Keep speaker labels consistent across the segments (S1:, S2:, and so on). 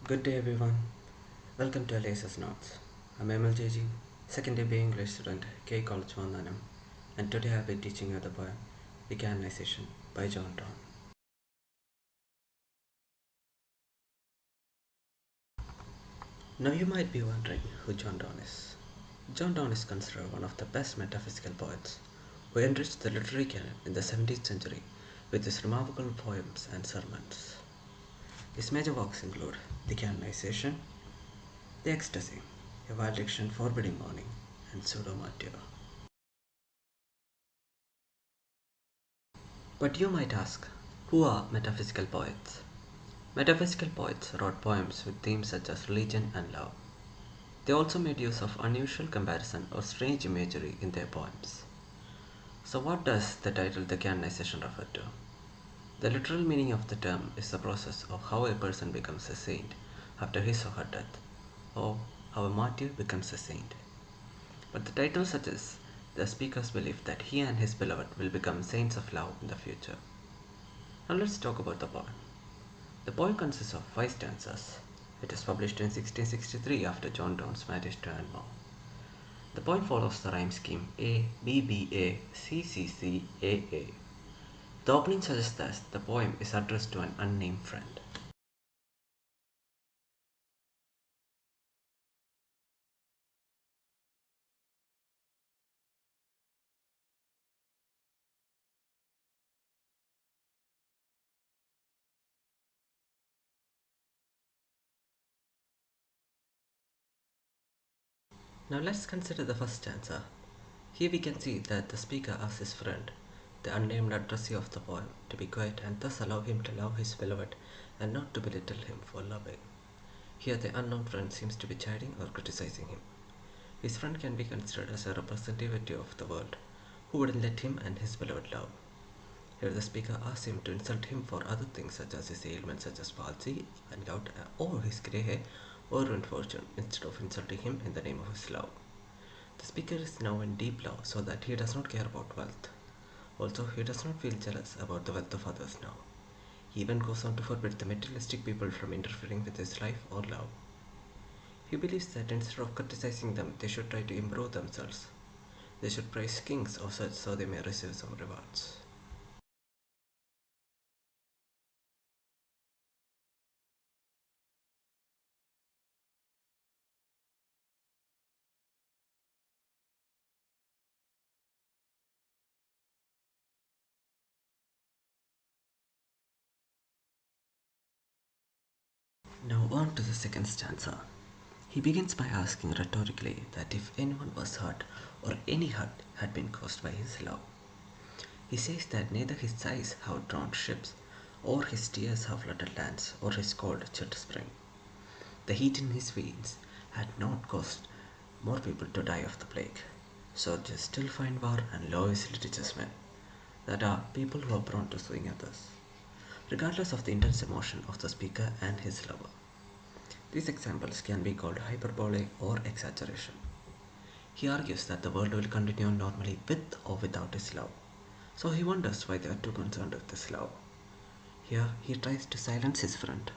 S1: Good day everyone. Welcome to Alice's Notes. I'm Emil Geigy, second year BA English student, K College Vandanam, and today I'll be teaching you the poem The Canonization by John Donne. Now you might be wondering who John Donne is. John Donne is considered one of the best metaphysical poets who enriched the literary canon in the 17th century with his remarkable poems and sermons. His major works include The Canonization, The Ecstasy, A Valediction Forbidding Mourning, and Pseudo-Martyr. But you might ask, who are metaphysical poets? Metaphysical poets wrote poems with themes such as religion and love. They also made use of unusual comparison or strange imagery in their poems. So what does the title The Canonization refer to? The literal meaning of the term is the process of how a person becomes a saint after his or her death, or how a martyr becomes a saint. But the title suggests the speaker's belief that he and his beloved will become saints of love in the future. Now let's talk about the poem. The poem consists of 5 stanzas. It was published in 1663 after John Donne's marriage to Anne More. The poem follows the rhyme scheme A, B, B, A, C, C, C, A, A. The opening suggests that the poem is addressed to an unnamed friend. Now let's consider the first stanza. Here we can see that the speaker asks his friend, the unnamed addressee of the poem, to be quiet and thus allow him to love his beloved and not to belittle him for loving. Here the unknown friend seems to be chiding or criticizing him. His friend can be considered as a representative of the world, who wouldn't let him and his beloved love. Here the speaker asks him to insult him for other things such as his ailments such as palsy and gout or his grey hair or ruined fortune instead of insulting him in the name of his love. The speaker is now in deep love so that he does not care about wealth. Also, he does not feel jealous about the wealth of others now. He even goes on to forbid the materialistic people from interfering with his life or love. He believes that instead of criticizing them, they should try to improve themselves. They should praise kings or such so they may receive some rewards. Now on to the second stanza. He begins by asking rhetorically that if anyone was hurt or any hurt had been caused by his love. He says that neither his sighs have drowned ships, or his tears have flooded lands, or his cold chilled spring. The heat in his veins had not caused more people to die of the plague. Soldiers still find war and law easily teaches men. That are people who are prone to suing others, regardless of the intense emotion of the speaker and his lover. These examples can be called hyperbole or exaggeration. He argues that the world will continue normally with or without his love. So he wonders why they are too concerned with his love. Here he tries to silence his friend.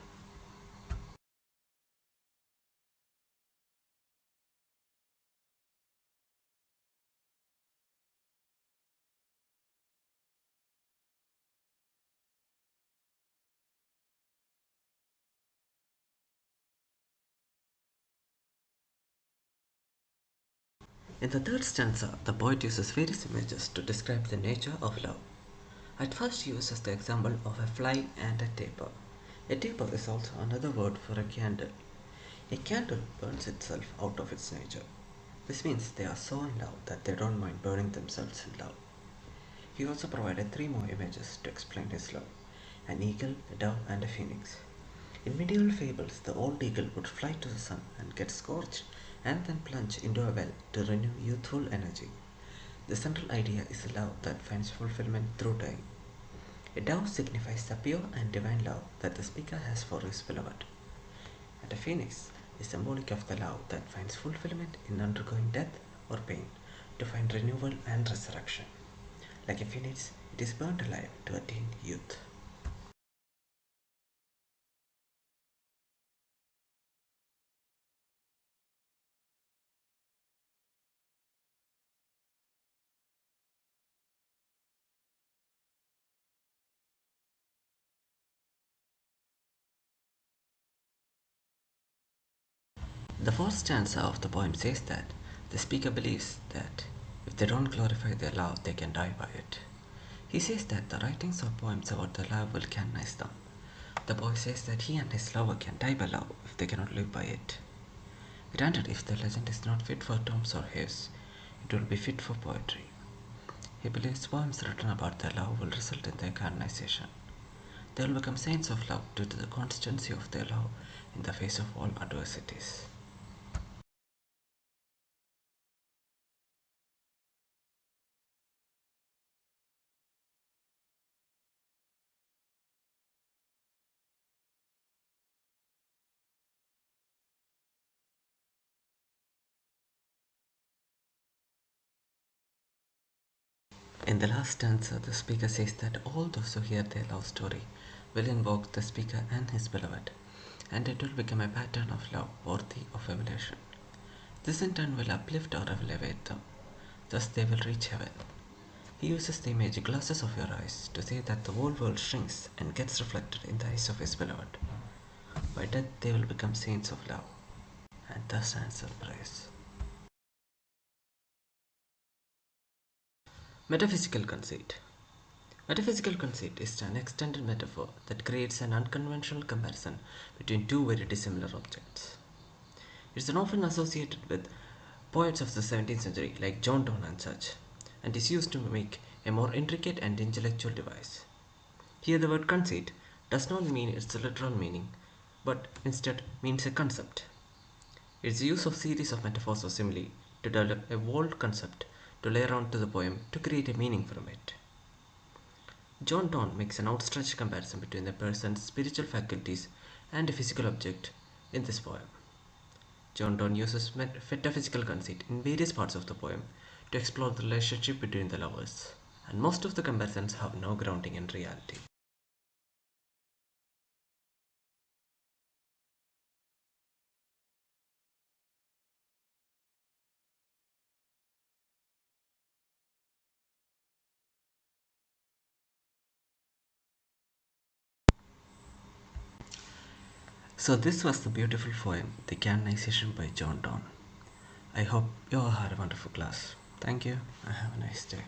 S1: In the third stanza, the poet uses various images to describe the nature of love. At first he uses the example of a fly and a taper. A taper is also another word for a candle. A candle burns itself out of its nature. This means they are so in love that they don't mind burning themselves in love. He also provided 3 more images to explain his love: an eagle, a dove, and a phoenix. In medieval fables, the old eagle would fly to the sun and get scorched and then plunge into a well to renew youthful energy. The central idea is a love that finds fulfillment through time. A dove signifies the pure and divine love that the speaker has for his beloved. And a phoenix is symbolic of the love that finds fulfillment in undergoing death or pain to find renewal and resurrection. Like a phoenix, it is burnt alive to attain youth. The fourth stanza of the poem says that the speaker believes that if they don't glorify their love, they can die by it. He says that the writings or poems about the love will canonize them. The boy says that he and his lover can die by love if they cannot live by it. Granted, if the legend is not fit for tombs or caves, it will be fit for poetry. He believes poems written about their love will result in their canonization. They will become saints of love due to the constancy of their love in the face of all adversities. In the last stanza, the speaker says that all those who hear their love story will invoke the speaker and his beloved, and it will become a pattern of love worthy of emulation. This in turn will uplift or elevate them, thus they will reach heaven. He uses the image glasses of your eyes to say that the whole world shrinks and gets reflected in the eyes of his beloved. By death they will become saints of love, and thus answer praise. Metaphysical conceit. Metaphysical conceit is an extended metaphor that creates an unconventional comparison between two very dissimilar objects. It is often associated with poets of the 17th century like John Donne and such, and is used to make a more intricate and intellectual device. Here, the word conceit does not mean its literal meaning, but instead means a concept. It is the use of series of metaphors or simile to develop a whole concept to layer onto the poem to create a meaning from it. John Donne makes an outstretched comparison between a person's spiritual faculties and a physical object in this poem. John Donne uses metaphysical conceit in various parts of the poem to explore the relationship between the lovers, and most of the comparisons have no grounding in reality. So, this was the beautiful poem, The Canonization by John Donne. I hope you all had a wonderful class. Thank you and have a nice day.